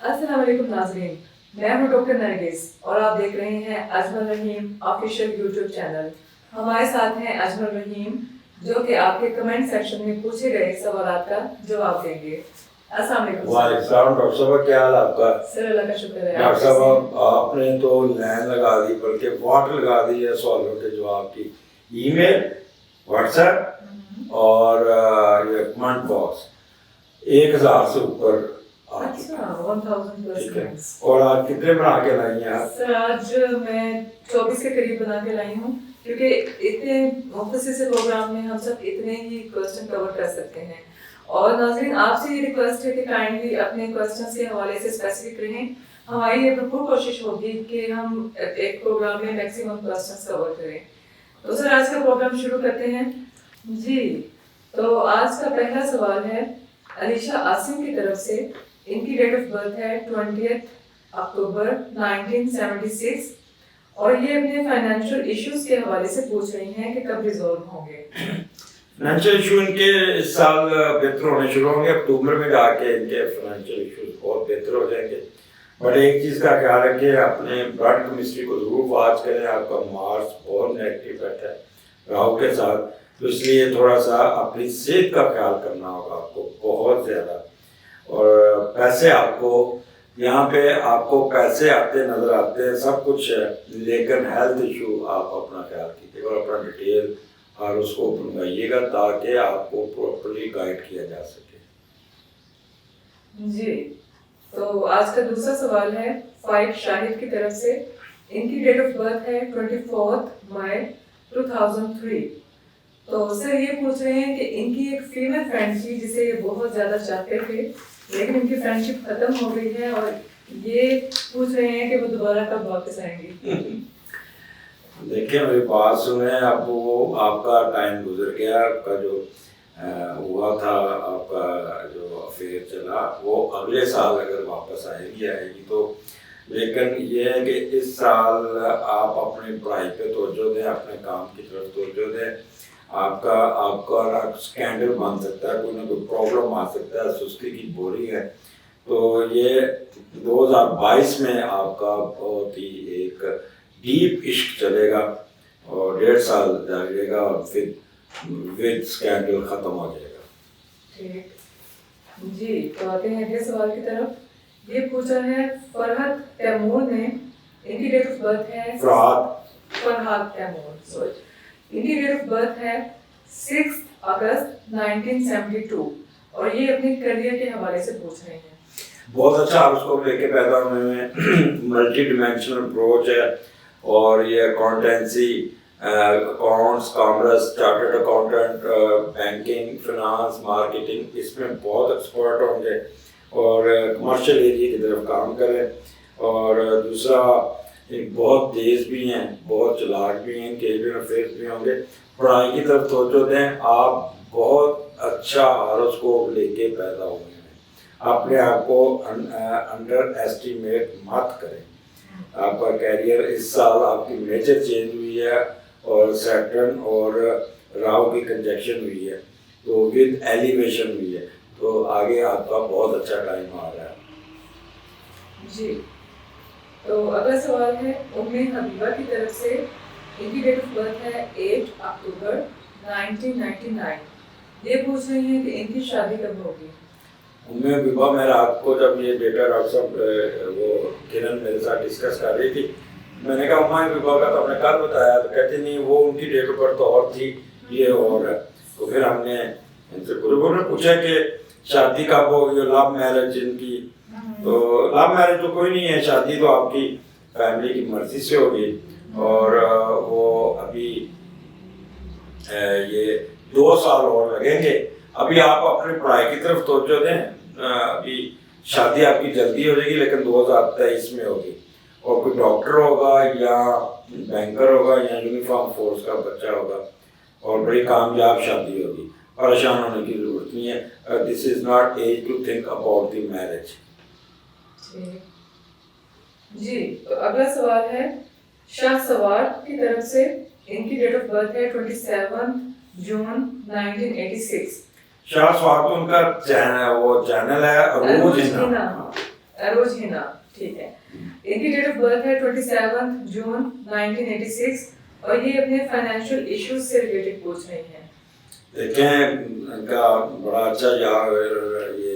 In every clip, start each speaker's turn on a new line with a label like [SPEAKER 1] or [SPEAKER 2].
[SPEAKER 1] अस्सलाम वालेकुम नाज़रीन, मैं हूं डॉक्टर नरगिस और आप देख रहे हैं अजमल रहीम ऑफिशियल यूट्यूब चैनल। हमारे साथ हैं अजमल रहीम जो कि आपके कमेंट सेक्शन में पूछे गए सवालात का जवाब देंगे। अस्सलाम वालेकुम।
[SPEAKER 2] वालेकुम सलाम। डॉक्टर साहब क्या हाल आपका?
[SPEAKER 1] सर अल्लाह का शुक्र है।
[SPEAKER 2] डॉक्टर साहब आपने तो लाइन लगा दी, बल्कि वाट लगा दी है सवालों के जवाब की। ईमेल, व्हाट्सएप और ये कमेंट बॉक्स 1000 से ऊपर।
[SPEAKER 1] अच्छा, 1000 प्लस कमेंट्स।
[SPEAKER 2] और आज कितने बना के लाई हैं आप?
[SPEAKER 1] सर आज मैं 24 के करीब बना के लाई हूँ, क्योंकि इतने मुख्तसर से प्रोग्राम में हम सब इतने ही क्वेश्चन कवर कर सकते हैं। और नाज़रीन आपसे ये रिक्वेस्ट है कि काइंडली अपने क्वेश्चंस के हवाले से स्पेसिफिक रहें। हमारी ये भरपूर कोशिश होगी कि हम एक प्रोग्राम में मैक्सिमम क्वेश्चंस कवर करें। तो सर आज का प्रोग्राम शुरू करते हैं जी। तो आज का पहला सवाल है अलीशा आसिम की तरफ से। इनकी डेट ऑफ बर्थ है 20 अक्टूबर 1976 और ये अपने फाइनेंशियल इश्यूज के हवाले से पूछ रही हैं कि कब रिजॉल्व होंगे।
[SPEAKER 2] फाइनेंशियल इशू इनके इस साल बेहतर होने शुरू होंगे। अक्टूबर में जाके इनके फाइनेंशियल इशूज बहुत बेहतर हो जाएंगे। बट एक चीज़ का ख्याल रखिए, अपने ब्लड केमिस्ट्री को जरूर वॉच करें। आपका मार्स बहुत नेगेटिव बैठा है राहु के साथ, तो इसलिए थोड़ा सा अपनी सेहत का ख्याल करना होगा आपको बहुत ज़्यादा। और पैसे आपको यहाँ पे आपको पैसे आते नज़र आते हैं, सब कुछ है, लेकिन हेल्थ इशू आप अपना ख्याल कीजिएगा और अपना डिटेल और उसको बनवाइएगा ताकि आपको प्रॉपर्ली गाइड किया जा सके
[SPEAKER 1] जी। तो आज का दूसरा सवाल है फाइक शाहिद की तरफ से। इनकी डेट ऑफ बर्थ है 24 मई 2003। तो सर ये पूछ रहे हैं कि इनकी एक फीमेल फ्रेंड थी जिसे ये बहुत ज़्यादा चाहते थे, लेकिन उनकी फ्रेंडशिप खत्म हो गई है और ये पूछ रहे हैं कि वो दोबारा कब वापस आएंगी।
[SPEAKER 2] देखिए मेरी बात सुने, अब वो आपका टाइम गुजर गया। आपका जो हुआ था, आपका जो अफेयर चला, वो अगले साल अगर वापस आएगी तो। लेकिन ये है कि इस साल आप अपनी पढ़ाई पे तवज्जो दें, अपने काम की तरफ तवज्जो दें। आपका स्कैंडल बन सकता है, कोई ना कोई प्रॉब्लम आ सकता है, सुस्ती की बोरी है। तो ये 2022 में आपका बहुत ही एक डीप इश्क चलेगा और 1.5 साल जाएगा और फिर विद स्कैंडल खत्म हो जाएगा।
[SPEAKER 1] ठीक जी। तो आते हैं अगले सवाल की तरफ। ये पूछा है फरहद तैमूर ने। इनकी डेट ऑफ बर्थ है फरहद तैमूर, सॉरी। इनकी डेट ऑफ बर्थ है 6 अगस्त 1972 और ये अपने करियर के हवाले से पूछ रहे हैं।
[SPEAKER 2] बहुत अच्छा आप उसको लेके पैदा हुए हैं। मल्टी डिमेंशनल अप्रोच है और ये accountancy, accounts, commerce, chartered accountant, banking, finance, marketing, इसमें बहुत एक्सपर्ट होंगे और कमर्शियल एरिया की तरफ काम करें। और दूसरा बहुत तेज़ भी हैं, बहुत चालाक भी हैं, कैरियर अफेयर्स भी होंगे। पढ़ाई की तरफ तवज्जो दें। आप बहुत अच्छा हॉरोस्कोप लेके पैदा हुए हैं, अपने आप को अंडर एस्टिमेट मत करें। आपका कैरियर इस साल आपकी मेजर चेंज हुई है और सैटर्न और राहु की कंजक्शन हुई है, तो विद एलिवेशन हुई है, तो आगे आपका बहुत अच्छा टाइम आ रहा है
[SPEAKER 1] जी। तो अगला सवाल है उम्मे हबीबा की तरफ से। इनकी डेट ऑफ बर्थ है 8 अक्टूबर 1999। ये पूछ रही हैं कि इनकी शादी कब होगी।
[SPEAKER 2] उम्मे हबीबा, मैं रात को जब ये डेटा डॉक्टर साहब वो किरण मेरे साथ डिस्कस कर रही थी, मैंने कहा उम्मे हबीबा का तो आपने कल बताया, तो कहती नहीं वो उनकी डेट ऑफ बर्थ तो और थी, ये और है। तो फिर हमने इनसे पूरे पूछा कि शादी कब होगी, लव मैरिज इनकी। तो लव मैरिज तो कोई नहीं है, शादी तो आपकी फैमिली की मर्जी से होगी। और वो अभी ये 2 साल और लगेंगे। अभी आप अपनी पढ़ाई की तरफ तवज्जो दें। अभी शादी आपकी जल्दी हो जाएगी, लेकिन 2023 में होगी। और कोई डॉक्टर होगा या बैंकर होगा या यूनिफॉर्म फोर्स का बच्चा होगा और बड़ी कामयाब शादी होगी। परेशान होने की जरूरत नहीं है। This is not age to think about the marriage.
[SPEAKER 1] जी। तो अगला सवाल है शाह सवार की तरफ से। इनकी डेट ऑफ बर्थ है 27 जून 1986।
[SPEAKER 2] शाह सवार तो उनका वो चैनल है, रोज हिना।
[SPEAKER 1] रोजीना, ठीक है। इनकी डेट ऑफ बर्थ है 27 जून 1986 और ये अपने फाइनेंशियल इश्यूज से रिलेटेड पूछ रही हैं।
[SPEAKER 2] देखें इनका बड़ा अच्छा ये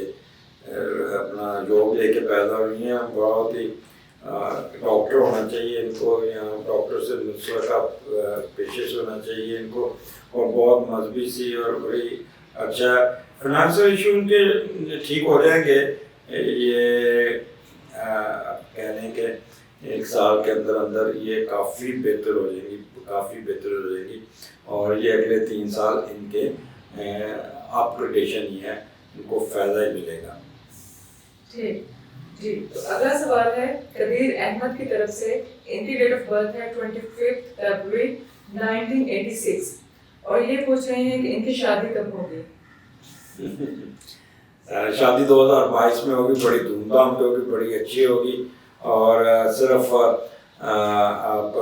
[SPEAKER 2] अपना जॉब लेके पैदा हुई हैं, बहुत ही डॉक्टर होना चाहिए इनको, या डॉक्टर से मुस्लिम का पेशे से होना चाहिए इनको, और बहुत मजबूत सी और बड़ी अच्छा फाइनेंशियल इशू उनके ठीक हो जाएंगे। ये कह लें कि 1 साल के अंदर अंदर ये काफ़ी बेहतर हो जाएंगी, काफ़ी बेहतर हो जाएगी, और ये अगले 3 साल इनके अपग्रेडेशन ही है, इनको फ़ायदा ही मिलेगा।
[SPEAKER 1] ठीक जी। तो अगला सवाल है कबीर अहमद की तरफ से। इनकी डेट ऑफ बर्थ है 25 फरवरी 1986 और ये पूछ रहे हैं कि इनकी शादी कब होगी।
[SPEAKER 2] शादी 2022 में होगी, बड़ी धूमधाम से होगी, बड़ी अच्छी होगी, और सिर्फ आप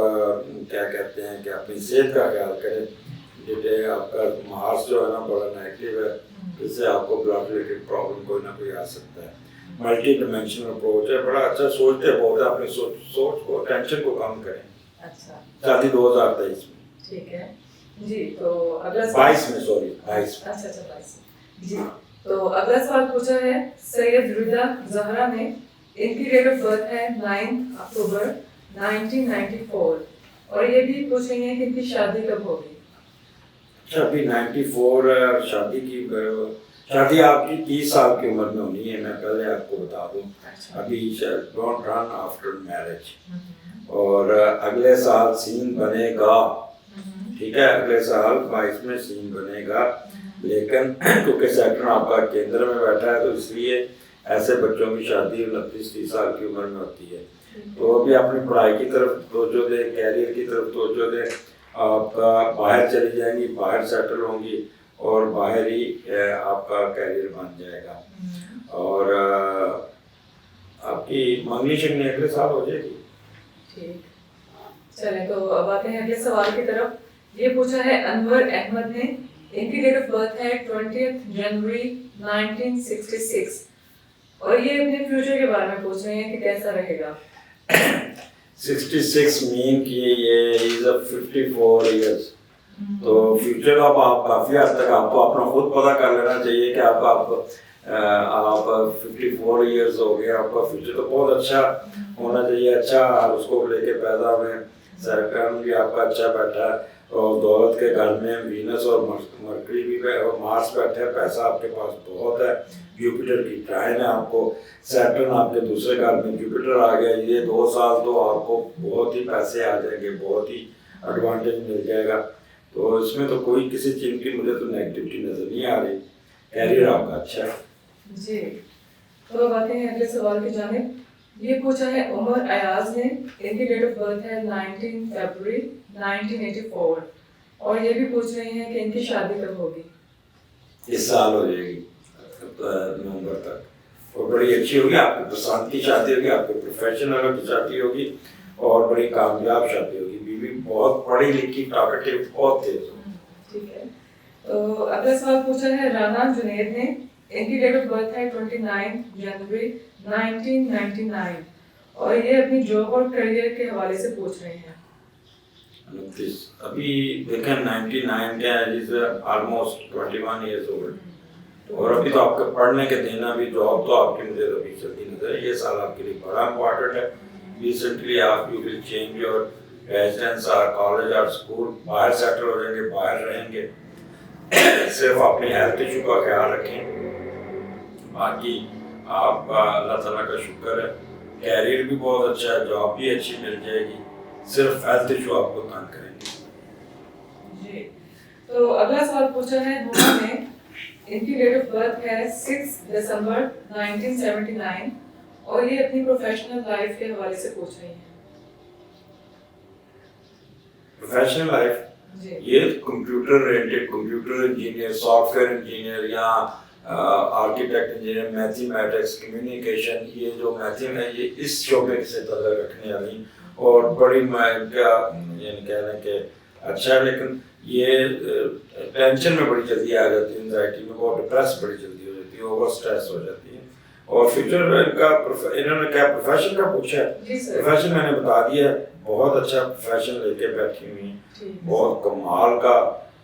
[SPEAKER 2] क्या कहते हैं कि अपनी सेहत का ख्याल करें। जैसे आपका मार्स जो है ना बड़ा नेगेटिव है, जिससे आपको ब्लड रिलेटेड प्रॉब्लम कोई ना कोई आ सकता है। मल्टी डिमेंशनल अप्रोच है, बड़ा अच्छा सोचते बहुत है, अपनी सोच को, टेंशन को कम करें।
[SPEAKER 1] अच्छा,
[SPEAKER 2] शादी 2023 में,
[SPEAKER 1] ठीक है जी। तो अगला
[SPEAKER 2] 22 में, सॉरी 22 में।
[SPEAKER 1] अच्छा 22 जी। तो अगला सवाल पूछा है सैयद रिदा जहरा ने। इनकी डेट ऑफ बर्थ है 9 अक्टूबर 1994 और ये भी पूछ रही हैं कि इनकी शादी कब होगी।
[SPEAKER 2] अच्छा, अभी 94 शादी आपकी 30 साल की उम्र में होनी है, मैं पहले आपको बता दूं। अभी डोंट रन आफ्टर मैरिज, और अगले साल सीन बनेगा, ठीक है, अगले साल 22 में सीन बनेगा, लेकिन क्योंकि सैटर्न आपका केंद्र में बैठा है तो इसलिए ऐसे बच्चों की शादी 29-30 साल की उम्र में होती है। तो अभी अपनी पढ़ाई की तरफ तवज्जो दें, कैरियर की तरफ तवज्जो दें, आप बाहर चली जाएंगी, बाहर सेटल होंगी और बाहर ही आपका कैरियर बन जाएगा, और आपकी मंगनी शगनी अगले साल हो जाएगी।
[SPEAKER 1] ठीक, चलें तो अब आते हैं अगले सवाल की तरफ। ये पूछा है अनवर अहमद ने। इनकी डेट ऑफ बर्थ है 20 जनवरी 1966 और ये अपने फ्यूचर के बारे में पूछ रहे हैं कि कैसा रहेगा।
[SPEAKER 2] 66 मीन कि ये इज 54 इयर्स, तो फ्यूचर अब आप काफ़ी हद तक आपको अपना खुद पता कर लेना चाहिए कि आप 54 इयर्स हो गए, आपका फ्यूचर तो बहुत अच्छा होना चाहिए। अच्छा उसको लेके पैदा हुए, सरकार भी आपका अच्छा बैठा है, और दौलत के घर में वीनस और मरकरी भी और मार्स बैठे हैं, पैसा आपके पास बहुत है, जुपिटर की ट्राइन है आपको, सैटर्न आपके दूसरे घर में जुपिटर आ गया। ये 2 साल तो आपको बहुत ही पैसे आ जाएंगे, बहुत ही एडवांटेज मिल जाएगा, तो इसमें तो कोई किसी चीज़ की मुझे तो नेगेटिविटी नज़र नहीं आ रही। कैरियर आपका अच्छा है
[SPEAKER 1] जी। तो अब आते हैं अगले सवाल की जानिब। ये पूछा है उमर अयाज ने। इनकी डेट ऑफ बर्थ है 19 फरवरी 1984 और ये भी पूछ रहे हैं कि इनकी शादी कब होगी।
[SPEAKER 2] इस साल हो जाएगी नवंबर तक, और बड़ी अच्छी होगी, आपकी पसंद की शादी होगी, आपके प्रोफेशनल की शादी होगी, और बड़ी कामयाब शादी होगी। बीवी बहुत पढ़ी लिखी, टॉकेटिव, बहुत तेज होगी।
[SPEAKER 1] ठीक है। तो अगला सवाल पूछा है राना जुनेद ने। इनकी डेट ऑफ बर्थ है 29 जनवरी 1999 और ये अपनी जॉब और करियर के हवाले से पूछ रहे हैं।
[SPEAKER 2] अभी देखें 99 क्या है, जिस ऑलमोस्ट 21 इयर्स ओल्ड, और अभी तो आपके पढ़ने के दिन, अभी जॉब तो आपकी मुझे अभी चलती नजर है। ये साल आपके लिए बड़ा इम्पोर्टेंट है। रिसेंटली आप you will change your residence और कॉलेज और स्कूल, बाहर सेटल हो जाएंगे, बाहर रहेंगे। सिर्फ अपनी हेल्थ इशू का ख्याल रखें, बाकी आप अल्लाह ताला का शुक्र है, कैरियर भी बहुत अच्छा है, जॉब भी अच्छी मिल जाएगी, सिर्फ हेल्थ इशू आपको तंग करेंगे
[SPEAKER 1] जी। तो अगला सवाल पूछा है हुमा ने। इनकी डेट ऑफ बर्थ है 6 दिसंबर 1979 और ये अपनी प्रोफेशनल लाइफ के हवाले से पूछ रही हैं।
[SPEAKER 2] प्रोफेशनल लाइफ, ये computer related, computer engineer, software engineer या आर्किटेक्ट इंजीनियर, मैथमेटिक्स, कम्युनिकेशन, ये जो मैथम है ये इस शोबे से तल्लुक़ रखने वाली, और बड़ी क्या कह रहे हैं कि अच्छा है, लेकिन ये टेंशन में बड़ी जल्दी आ जाती है, एंजाइटी में बहुत डिप्रेस बड़ी जल्दी हो जाती है, ओवर स्ट्रेस हो जाती है, और फ्यूचर इनका इन्होंने क्या प्रोफेशन का पूछा है?
[SPEAKER 1] जी सर।
[SPEAKER 2] प्रोफेशन मैंने बता दिया, बहुत अच्छा प्रोफेशन लेके बैठी हुई हैं, बहुत कमाल का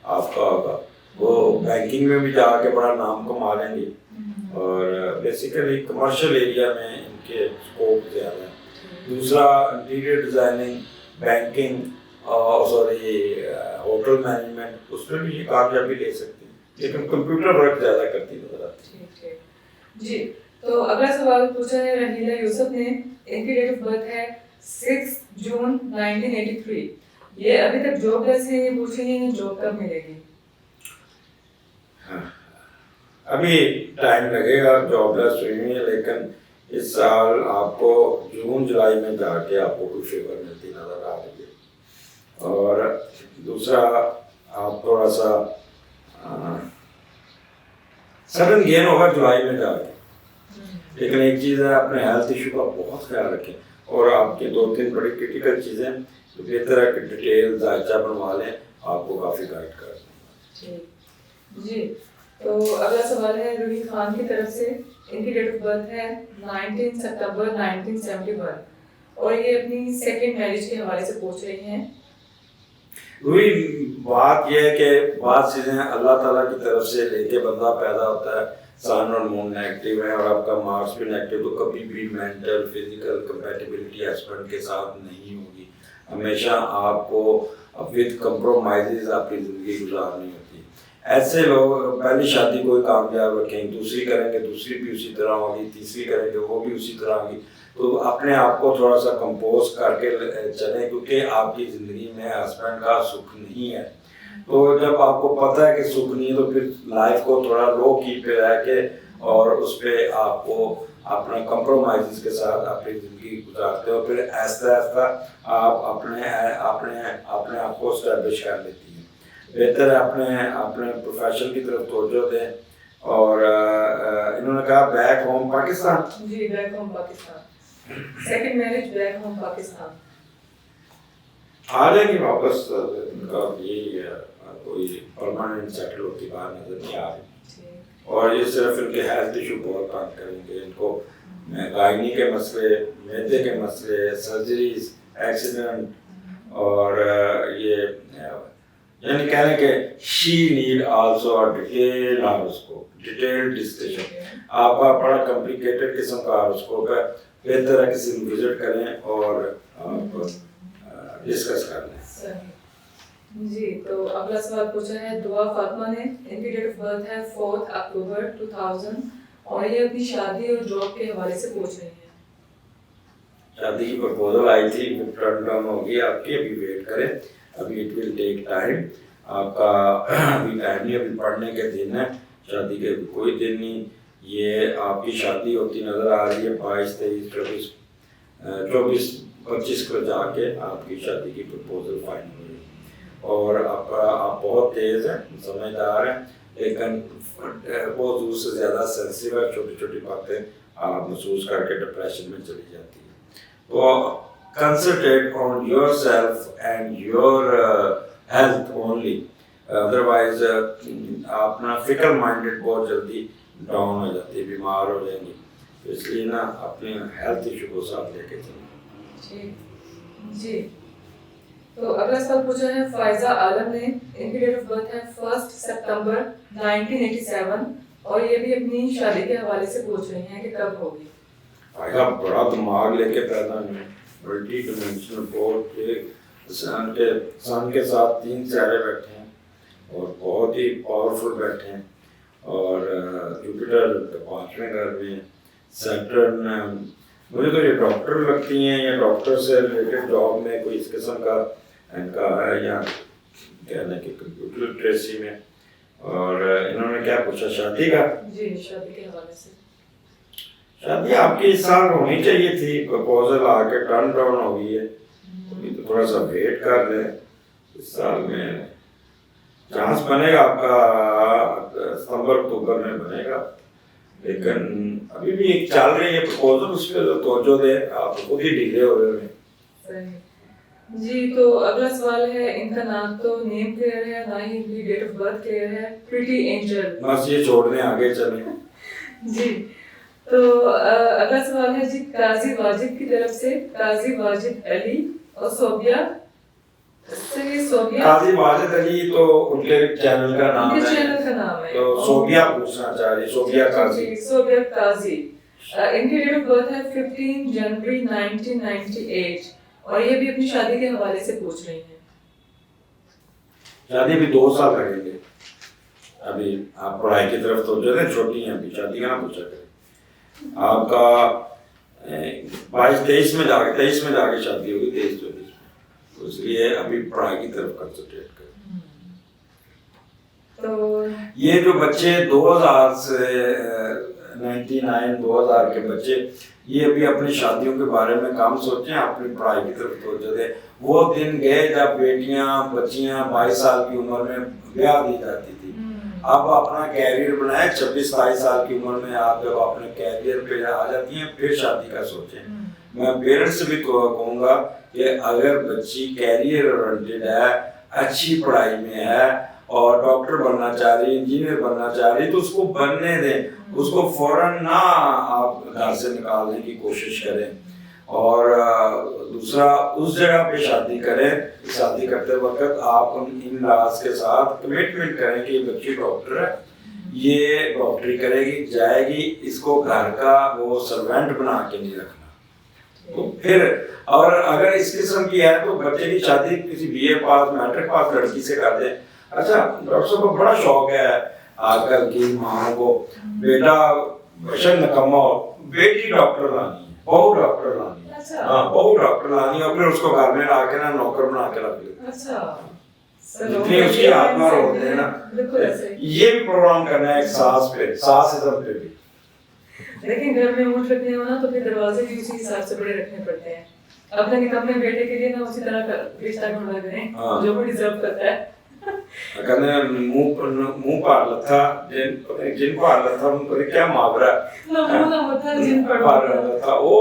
[SPEAKER 2] आपका होगा। वो बैंकिंग में भी जाके बड़ा नाम कमा लेंगी और बेसिकली कमर्शियल एरिया में इनके स्कोप ज़्यादा है। दूसरा इंटीरियर डिज़ाइनिंग, बैंकिंग और सॉरी होटल मैनेजमेंट, उसमें भी ये कामयाबी ले सकती है, लेकिन कंप्यूटर वर्क ज़्यादा करती नजर आती है।
[SPEAKER 1] ठीक जी। तो अगला सवाल पूछा है रहीला यूसुफ ने, इनकी डेट ऑफ बर्थ है 6 जून 1983। ये अभी तक जॉबलेस है, ये पूछ रही है जॉब कब मिलेगी?
[SPEAKER 2] अभी टाइम लगेगा, जॉबलेस हुई है, लेकिन इस साल आपको जून जुलाई में जाके आपको कोई फेवर मिलती नजर आ रही है। और दूसरा आप थोड़ा सा सडन गेन होगा जुलाई में जाके, लेकिन एक चीज़ है, अपने हेल्थ इशू का बहुत ख्याल रखें और आपकी 2-3 बड़ी क्रिटिकल चीज़ें तो बेहतर है कि डिटेल जायजा बनवा लें, आपको काफ़ी गाइड कर देंगे।
[SPEAKER 1] जी। तो अगला सवाल है रूही खान की तरफ से, इनकी डेट ऑफ बर्थ है 19 सितंबर 1971 और ये अपनी सेकंड मैरिज के हवाले से पूछ रही हैं।
[SPEAKER 2] रूही, बात यह है कि बात चीज़ें अल्लाह ताला की तरफ से लेके बंदा पैदा होता है, सन और मून नेगेटिव है और आपका मार्स भी नेगेटिव, तो कभी भी मेंटल फिजिकल कंपैटिबिलिटी हस्बैंड के साथ नहीं होगी। हमेशा आपको विद कंप्रोमाइजेस आपकी ज़िंदगी गुजारनी होती है। ऐसे लोग पहली शादी कोई कामयाब रखेंगे, दूसरी करेंगे, दूसरी भी उसी तरह होगी, तीसरी करेंगे, वो भी उसी तरह होगी। तो अपने आप को थोड़ा सा कंपोज करके चलें, क्योंकि आपकी ज़िंदगी में हस्बैंड का सुख नहीं है। तो जब आपको पता है कि सुख नहीं है, तो फिर लाइफ को थोड़ा लो की पे रह के और उस पर आपको अपना कंप्रोमाइज़ के साथ अपनी ज़िंदगी गुजारते हो, फिर ऐसा ऐसा आप अपने आप को स्टैब्लिश कर लेती हैं। बेहतर है अपने प्रोफेशन की तरफ तवज्जो दें। और इन्होंने कहा बैक होम पाकिस्तान।
[SPEAKER 1] जी, back home Pakistan, second marriage back home Pakistan.
[SPEAKER 2] आ जाएंगे वापस, इनका यही कोई परमानेंट सेटल होती बाहर नजर नहीं आ रही। और ये सिर्फ इनके हेल्थ इशू बहुत तंग करेंगे इनको, गायनी के मसले, मैदे के मसले, सर्जरीज, एक्सीडेंट और ये यानी कहने के she need also a detail horoscope, detail discussion. आपका बड़ा कॉम्प्लिकेटेड किस्म का हॉरोस्कोप है, बेहतर है किसी को विजिट करें और आप डिस्कस कर लें।
[SPEAKER 1] जी। तो अगला सवाल पूछा है दुआ फातिमा ने, इनकी डेट ऑफ बर्थ है 4 अक्टूबर 2000 और ये अपनी शादी और जॉब के हवाले से पूछ रही हैं।
[SPEAKER 2] शादी की प्रपोजल आई थी, टर्न डाउन होगी आपकी, अभी वेट करें, अभी इट विल टेक टाइम। आपका अभी टाइम नहीं, अभी पढ़ने के दिन है, शादी के कोई दिन नहीं। ये आपकी शादी होती नज़र आ रही है 22, 23, 24, 25 को जाके आपकी शादी की प्रपोजल फाइनल हुई। और आप बहुत तेज़ हैं, समझदार हैं, लेकिन बहुत दूर से ज़्यादा सेंसिटिव है, छोटी छोटी बातें आप महसूस करके डिप्रेशन में चली जाती है। तो concentrate on yourself and your health only, otherwise आप ना फिकर माइंडेड बहुत जल्दी डाउन हो जाती है, बीमार हो जाएंगी। तो इसलिए ना अपने हेल्थ इशू को साथ लेके चलें।
[SPEAKER 1] जी। तो अगला सवाल पूछा है फायजा आलम ने, इनकी डेट ऑफ बर्थ है 1 सितंबर 1987 और ये भी अपनी शादी के हवाले से पूछ रही हैं कि कब होगी।
[SPEAKER 2] फायजा बड़ा दिमाग लेके पैदा हुए, मल्टी डिमेंशनल बोर्ड के सन के साथ 3 सितारे बैठे हैं और बहुत ही पावरफुल बैठे हैं। और जुपिटर 5वें घर में, सैटर्न, मुझे तो ये डॉक्टर लगती हैं या डॉक्टर से रिलेटेड जॉब में कोई इस किस्म का इनका है, या कहने की कंप्यूटर लिटरेसी में। और इन्होंने क्या पूछा शादी का? जी,
[SPEAKER 1] शादी के हवाले से।
[SPEAKER 2] शादी आपकी इस साल होनी चाहिए थी, प्रपोजल आके टर्न डाउन हो गई है, तो थोड़ा सा वेट कर लें, इस साल में चांस बनेगा आपका, सितंबर अक्टूबर में बनेगा। लेकिन अभी भी एक चल रही है प्रपोजल, उस पर तवज्जो दें, आप खुद ही ढीले हो रहे हैं।
[SPEAKER 1] जी। तो अगला सवाल है, इनका नाम तो नेम क्लियर है, ना ही इनकी डेट ऑफ बर्थ क्लियर है, प्रीटी एंजल।
[SPEAKER 2] बस ये छोड़ने आगे चलें।
[SPEAKER 1] जी। तो अगला सवाल है जी काजी वाजिद की तरफ से, काजी वाजिद अली और सोबिया से सोबिया।
[SPEAKER 2] काजी वाजिद अली तो उनके चैनल का नाम
[SPEAKER 1] उनके
[SPEAKER 2] है,
[SPEAKER 1] चैनल का नाम है।
[SPEAKER 2] तो सोबिया पूछना चाह रही, सोबिया काजी।
[SPEAKER 1] सोबिया काजी, इनकी डेट ऑफ बर्थ है 15 जनवरी 1998 और ये भी अपनी शादी के हवाले से पूछ रही हैं।
[SPEAKER 2] शादी भी 2 साल लगेंगे, अभी आप पढ़ाई की तरफ तो जो है छोटी हैं, अभी शादी का ना पूछा करें। आपका 22-23 में जाके शादी होगी, 23-24 में, तो इसलिए अभी पढ़ाई की तरफ कंसंट्रेट करें।
[SPEAKER 1] तो
[SPEAKER 2] ये जो बच्चे 2000 से 2000 के बच्चे, ये अभी अपनी शादियों के बारे में काम सोचें, अपनी पढ़ाई की तरफ तवज्जो दें। वो दिन गए जब बेटियां बच्चियां 22 साल की उम्र में ब्याह दी जाती थी। अब अपना कैरियर बनाए, 26-27 साल की उम्र में आप जब अपने कैरियर पे आ जाती हैं फिर शादी का सोचें। मैं पेरेंट्स से भी कहूँगा कि अगर बच्ची कैरियर ओरिएंटेड है, अच्छी पढ़ाई में है और डॉक्टर बनना चाह रही, इंजीनियर बनना चाह रही, तो उसको बनने दें, उसको फौरन ना आप घर से निकालने की कोशिश करें। और दूसरा, उस जगह पे शादी करें, शादी करते वक्त आप इन लॉज के साथ कमिटमेंट करें कि ये बच्ची डॉक्टर है, ये डॉक्टरी करेगी, जाएगी, इसको घर का वो सर्वेंट बना के नहीं रखना। तो फिर और अगर इस किस्म की है तो बच्चे की शादी किसी BA पास, मैट्रिक पास लड़की से कर दें। अच्छा, डॉक्टर साहब को बड़ा शौक है आजकल की माओ को, बेटा बशर नकम्मा हो, बेटी डॉक्टर लानी है, बहू डॉक्टर लानी है।
[SPEAKER 1] अच्छा।
[SPEAKER 2] हाँ, बहू डॉक्टर लानी है और फिर उसको घर में ला के ना नौकर बना के रख ले।
[SPEAKER 1] अच्छा,
[SPEAKER 2] जितनी उसकी आत्मा रोते हैं ना, ये भी प्रोग्राम करना है एक सास पे, सासिज्म पे भी।
[SPEAKER 1] लेकिन घर में ऊँट रखने हो ना तो फिर दरवाजे भी उसी हिसाब से बड़े रखने पड़ते हैं। अपने निकम्मे बेटे के लिए ना उसी तरह का रिश्ता ढूंढा करें जो वो डिजर्व करता है।
[SPEAKER 2] कहने मुंह पार लथा, जिन पार लथा उनको क्या मावरा
[SPEAKER 1] ना मुंह ना मथा जिन
[SPEAKER 2] पार लथा, वो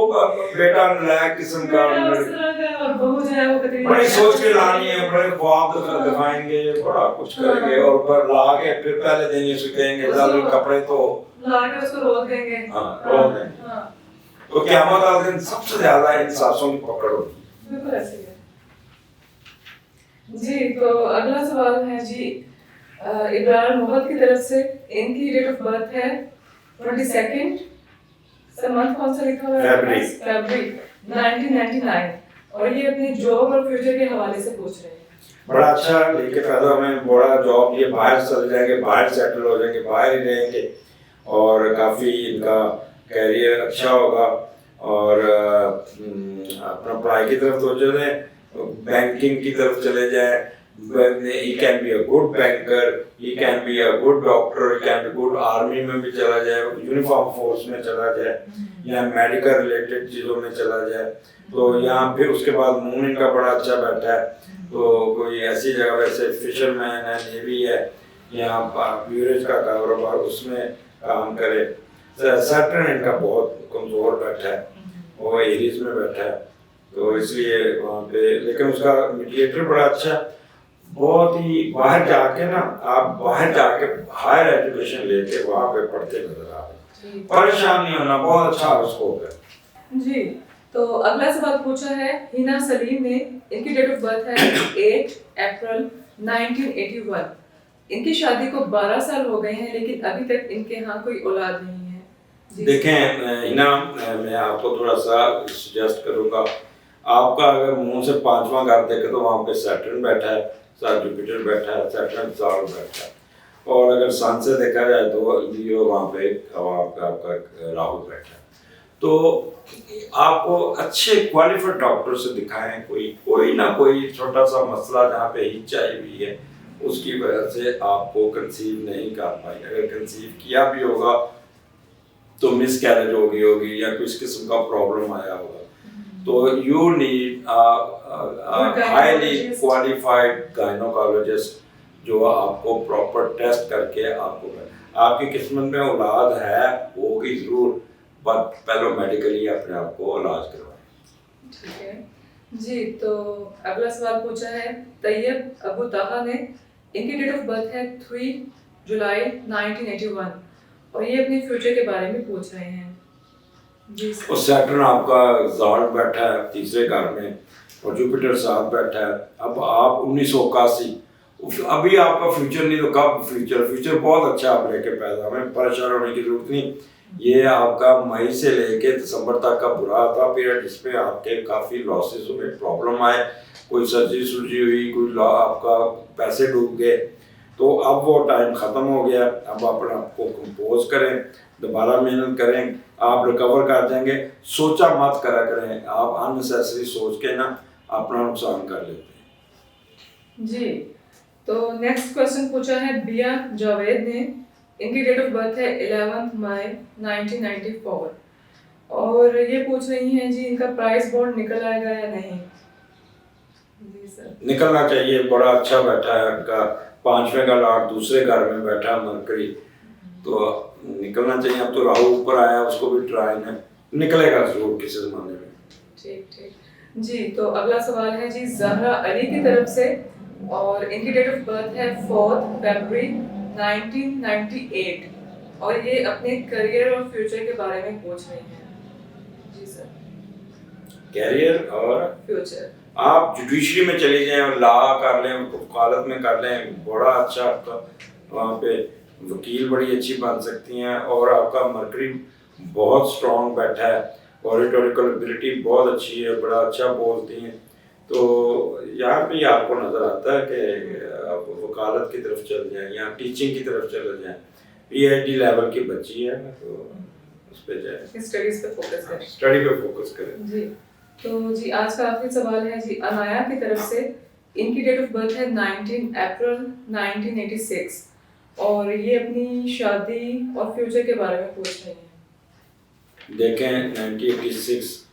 [SPEAKER 2] बेटा नलायक किस्म का
[SPEAKER 1] और बहू जो है वो कभी
[SPEAKER 2] बड़ी सोच के लानी है, बड़े ख्वाब दिखाएंगे, बड़ा कुछ करेंगे और पर ला के फिर पहले दिन ये सुखेंगे, जल्दी कपड़े तो
[SPEAKER 1] ला के उसको रोक देंगे।
[SPEAKER 2] हाँ, रोक देंगे। तो क़यामत वाले दिन सबसे ज्यादा इन सासों की पकड़ होगी।
[SPEAKER 1] बिल्कुल ऐसे ही है जी। तो अगला सवाल है जी इब्रार मोहम्मद की तरफ से, इनकी डेट ऑफ बर्थ है 22 सर, मंथ कौन सा लिखा हुआ है? फरवरी 1999 और ये अपनी जॉब और फ्यूचर के हवाले से पूछ रहे हैं।
[SPEAKER 2] बड़ा अच्छा लेके पैदा हमें बड़ा जॉब, ये बाहर चले जाएंगे, बाहर सेटल हो जाएंगे, बाहर ही रहेंगे और काफ़ी इनका कैरियर अच्छा होगा और अपना पढ़ाई की तरफ तवज्जो दें, बैंकिंग की तरफ चले जाए। He can be a good banker, he can be a good doctor, he can be good army में भी चला जाए, यूनिफॉर्म फोर्स में चला जाए या मेडिकल रिलेटेड चीज़ों में चला जाए। तो यहाँ फिर उसके बाद मून इनका बड़ा अच्छा बैठा है, तो कोई ऐसी जगह, वैसे फिशरमैन है, नेवी है, यहाँ ब्यूरेज का कारोबार उसमें काम करे। सैटर्न इनका बहुत कमज़ोर बैठा है, वो एरीज में बैठा है, तो इसलिए वहाँ पे, लेकिन उसका मीडिएटर बड़ा अच्छा, बहुत ही बाहर जाके ना, आप बाहर जाके हायर एजुकेशन लेके वहाँ पे पढ़ते नजर आ रहे, परेशान नहीं होना, बहुत अच्छा स्कोप है
[SPEAKER 1] जी। तो अगला सवाल पूछा है हिना सलीम ने, इनकी डेट ऑफ बर्थ है 8 अप्रैल 1981। इनकी शादी को 12 साल हो गए हैं लेकिन अभी तक इनके यहाँ कोई औलाद नहीं है।
[SPEAKER 2] देखें हिना, मैं आपको थोड़ा सा सजेस्ट करूँगा, आपका अगर मुंह से 5वां घर देखे तो वहाँ पे सैटर्न बैठा है, साथ जुपिटर बैठा है, सैटर्न साल बैठा है, और अगर सन से देखा जाए तो लियो वहाँ पे आपका राहु बैठा है। तो आपको अच्छे क्वालिफाइड डॉक्टर से दिखाएं, कोई ना कोई छोटा सा मसला जहाँ पे हिच आई हुई है उसकी वजह से आपको कंसीव नहीं कर पाई। अगर कंसीव किया भी होगा तो मिसकैरेज होगी या किस किस्म का प्रॉब्लम आया होगा। तो you need highly qualified gynaecologist जो आपको प्रॉपर टेस्ट करके आपकी किस्मत में औलाद है होगी जरूर, बट पहले मेडिकली अपने आप को इलाज करवाएं।
[SPEAKER 1] ठीक है जी। तो अगला सवाल पूछा है तैयब अबू ताहा ने, इनकी डेट ऑफ बर्थ है 3 जुलाई 1981 और ये अपने फ्यूचर के बारे में पूछ रहे हैं। जी सर।
[SPEAKER 2] और सैटर्न आपका जॉल्ट बैठा है तीसरे घर में और जुपिटर साथ बैठा है। अब आप 1981, अभी आपका फ्यूचर नहीं तो कब फ्यूचर? फ्यूचर बहुत अच्छा आप लेके पैदा, हमें परेशान होने की जरूरत नहीं। ये आपका मई से लेके दिसंबर तक का बुरा था पीरियड, जिसमें आपके काफ़ी लॉसेस हुए, प्रॉब्लम आए, कोई सर्जरी हुई, कोई आपका पैसे डूब गए। तो अब वो टाइम ख़त्म हो गया। अब अपने आप को कंपोज करें, दोबारा मेहनत करें, आप रिकवर कर जाएंगे। सोचा मत करा करें, आप अननेसेसरी सोच के ना अपना नुकसान कर लेते हैं।
[SPEAKER 1] जी, तो नेक्स्ट क्वेश्चन पूछा है बिया जावेद ने। इनकी डेट ऑफ बर्थ है 11 मई 1994 और ये पूछ रही हैं जी इनका प्राइस बॉन्ड निकल आएगा या नहीं। जी सर।
[SPEAKER 2] निकलना चाहिए, बड़ा अच्छा बैठा है उनका 5वें का लॉर्ड दूसरे घर में बैठा मरकरी, तो निकलना चाहिए। अब तो राहु ऊपर आया, उसको भी ट्राइन है, निकलेगा जरूर किसी जमाने में।
[SPEAKER 1] ठीक ठीक जी। तो अगला सवाल है जी जहरा अली की तरफ से और इनकी डेट ऑफ बर्थ है 4 फरवरी 1998 और ये अपने करियर और फ्यूचर के बारे में पूछ रही हैं। जी सर।
[SPEAKER 2] कैरियर और
[SPEAKER 1] फ्यूचर,
[SPEAKER 2] आप जुडिशरी में चले जाएं और लॉ कर लें, वकालत में कर लें, बड़ा अच्छा आपका वहाँ पे वकील बड़ी अच्छी बन सकती हैं। और आपका मरकरी बहुत स्ट्रॉन्ग बैठा है, ऑडिटोरिकल एबिलिटी बहुत अच्छी है, बड़ा अच्छा बोलती हैं। तो यहाँ पे आपको नज़र आता है कि आप वकालत की तरफ चल जाएं या टीचिंग की तरफ चले जाएं। PhD लेवल की बच्ची है तो उस पर जाए,
[SPEAKER 1] स्टडीज पे फोकस करें।
[SPEAKER 2] स्टडी पे फोकस करें।
[SPEAKER 1] जी, तो जी आज का आखिरी सवाल है जी अनाया की तरफ से। इनकी डेट ऑफ बर्थ है 19 अप्रैल 1986 और ये अपनी शादी और फ्यूचर के बारे में पूछ रही हैं।
[SPEAKER 2] देखें 1986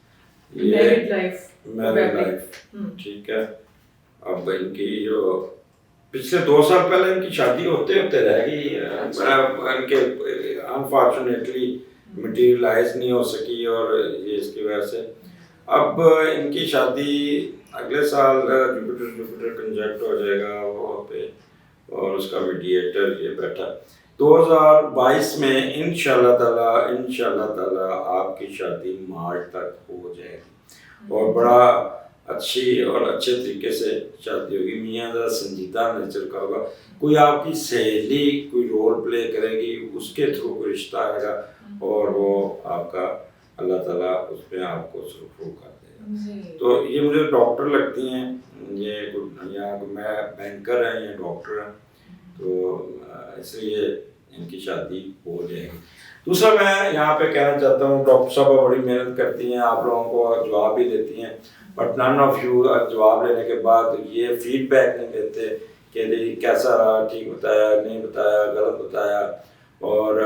[SPEAKER 1] मैरिड लाइफ,
[SPEAKER 2] मैरिड लाइफ ठीक है। अब इनकी जो पिछले 2 साल पहले इनकी शादी होते होते रह गई, इनके अनफॉर्चुनेटली मटीरियलाइज नहीं हो सकी और ये इसकी वजह से अब इनकी शादी अगले साल जुपिटर कंजक्ट हो जाएगा वहाँ पे और उसका मीडिएटर ये बैठा 2022 में इंशाल्लाह ताला आपकी शादी मार्च तक हो जाएगी और बड़ा अच्छी और अच्छे तरीके से शादी होगी। मियाँ ज़रा संजीदा नेचर का होगा, कोई आपकी सहेली कोई रोल प्ले करेगी, उसके थ्रू कोई रिश्ता आएगा और वो आपका अल्लाह ताला उसमें आपको सुरखरू कर देगा। तो ये मुझे डॉक्टर लगती हैं, ये यहाँ मैं बैंकर हैं, ये डॉक्टर हैं, तो इसलिए इनकी शादी हो जाएगी। दूसरा मैं यहाँ पे कहना चाहता हूँ, डॉक्टर साहब बड़ी मेहनत करती हैं, आप लोगों को जवाब भी देती हैं, बट नन ऑफ यू जवाब लेने के बाद ये फीडबैक नहीं देते कि कैसा रहा, ठीक बताया, नहीं बताया, गलत बताया, और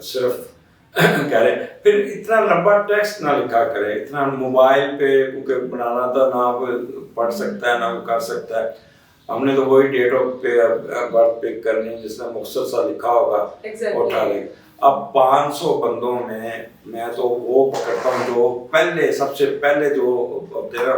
[SPEAKER 2] सिर्फ कह रहे फिर इतना लंबा टेक्स्ट ना लिखा करें, इतना मोबाइल पे क्योंकि बनाना था ना कोई पढ़ सकता है ना कोई कर सकता है। हमने तो वही डेट ऑफ बर्थ पिक करनी जिसमें मुख्तसर सा लिखा होगा उठा लेंगे। अब 500 बंदों में मैं तो वो पकड़ता हूँ जो पहले सबसे पहले जो होते हैं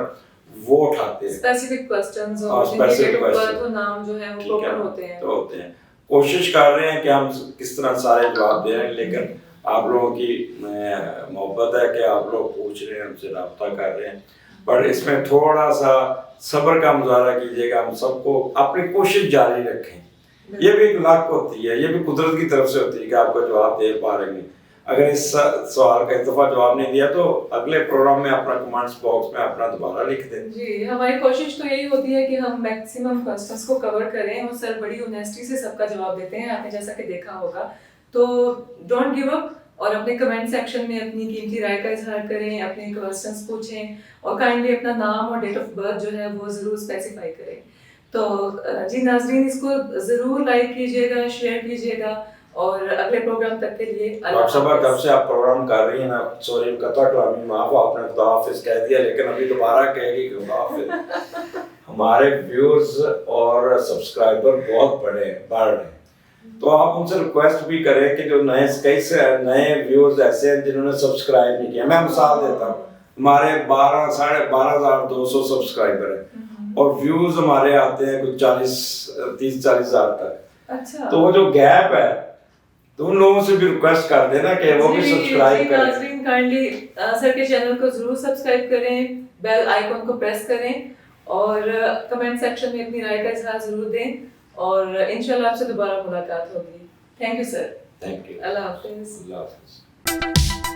[SPEAKER 2] वो उठाते हैं
[SPEAKER 1] स्पेसिफिक क्वेश्चंस और
[SPEAKER 2] स्पेसिफिक
[SPEAKER 1] क्वेश्चन नाम जो है वो प्रॉपर होते हैं।
[SPEAKER 2] तो होते हैं, कोशिश कर रहे हैं कि हम किस तरह सारे जवाब दे रहे हैं, लेकिन आप लोगों की मोहब्बत है कि आप लोग पूछ रहे हैं, हमसे रब्ता कर रहे हैं, पर इसमें थोड़ा सा सब्र का मुजाहरा कीजिएगा। हम सबको अपनी कोशिश जारी रखें, ये भी एक लाख होती है, ये भी कुदरत की तरफ से होती है कि आपको जवाब दे पा रहे हैं। अगर इस सवाल का एक दफा जवाब नहीं दिया तो अगले प्रोग्राम में अपना कमेंट्स बॉक्स में अपना दोबारा लिख दें।
[SPEAKER 1] जी, हमारी कोशिश तो यही होती है कि हम मैक्सिमम क्वेश्चंस को कवर करें और सर बड़ी ऑनेस्टी से सबका जवाब देते हैं, आपने जैसा कि देखा होगा। तो डोंट गिव अप और अपने कमेंट सेक्शन में अपनी कीमती राय का इजहार करें, अपने क्वेश्चंस पूछें और काइंडली अपना नाम और डेट ऑफ बर्थ जो है वो ज़रूर स्पेसिफाई करें। तो जी नाज़रीन, इसको ज़रूर लाइक कीजिएगा, शेयर कीजिएगा और अगले प्रोग्राम तक के लिए
[SPEAKER 2] डॉक्टर साहब कब से आप प्रोग्राम कर रही हैं ना, सॉरी कतवा कलामी माफ, आपने खुदा हाफिज कह दिया लेकिन अभी दोबारा कहेगी खुदा हाफिज। हमारे व्यूअर्स और सब्सक्राइबर बहुत बढ़ रहे हैं, तो आप उनसे रिक्वेस्ट भी करें कि जो कई से नए व्यूअर्स ऐसे हैं जिन्होंने सब्सक्राइब नहीं किया। मैं मिसाल देता हूँ, हमारे 12,500 सब्सक्राइबर हैं और व्यूज हमारे आते हैं कुछ 30-40 हज़ार तक।
[SPEAKER 1] अच्छा।
[SPEAKER 2] तो वो जो गैप है तो उन लोगों से भी रिक्वेस्ट कर देना कि वो भी सब्सक्राइब करें।
[SPEAKER 1] नाज़रीन काइंडली सर के चैनल को जरूर सब्सक्राइब करें, बेल आइकॉन को प्रेस करें और कमेंट सेक्शन में अपनी राय का इजहार जरूर दें और इंशाल्लाह आपसे दोबारा मुलाकात होगी। Thank you sir.
[SPEAKER 2] Thank you.
[SPEAKER 1] अल्लाह हाफिज़।
[SPEAKER 2] अल्लाह हाफिज़।